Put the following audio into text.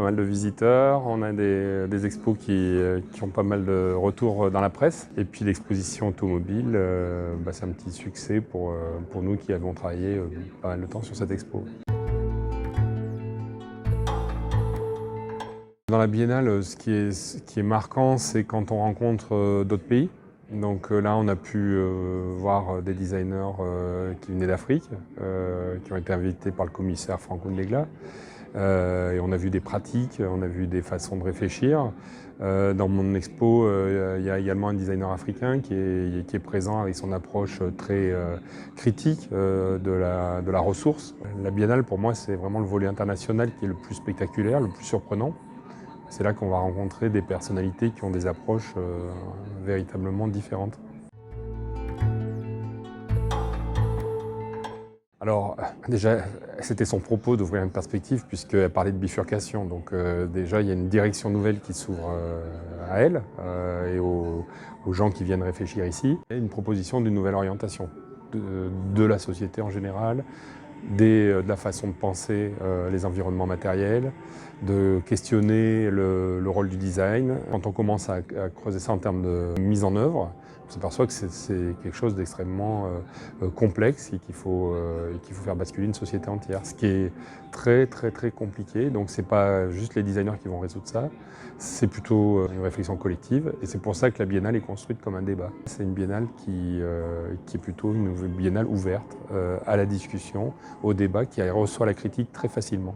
mal de visiteurs, on a des expos qui ont pas mal de retours dans la presse. Et puis l'exposition automobile, c'est un petit succès pour nous qui avons travaillé pas mal de temps sur cette expo. Dans la biennale, ce qui est marquant, c'est quand on rencontre d'autres pays. Donc là, on a pu voir des designers qui venaient d'Afrique, qui ont été invités par le commissaire Franco Ndegla. Et on a vu des pratiques, on a vu des façons de réfléchir. Dans mon expo, il y a également un designer africain qui est présent avec son approche très critique de la ressource. La biennale, pour moi, c'est vraiment le volet international qui est le plus spectaculaire, le plus surprenant. C'est là qu'on va rencontrer des personnalités qui ont des approches véritablement différentes. Alors déjà, c'était son propos d'ouvrir une perspective puisqu'elle parlait de bifurcation. Donc déjà, il y a une direction nouvelle qui s'ouvre à elle et aux gens qui viennent réfléchir ici. Et une proposition d'une nouvelle orientation de la société en général, de la façon de penser les environnements matériels, de questionner le rôle du design. Quand on commence à creuser ça en termes de mise en œuvre, on s'aperçoit que c'est quelque chose d'extrêmement complexe et qu'il faut faire basculer une société entière, ce qui est très compliqué. Donc c'est pas juste les designers qui vont résoudre ça, c'est plutôt une réflexion collective et c'est pour ça que la biennale est construite comme un débat. C'est une biennale qui est plutôt une biennale ouverte à la discussion, au débat, qui reçoit la critique très facilement.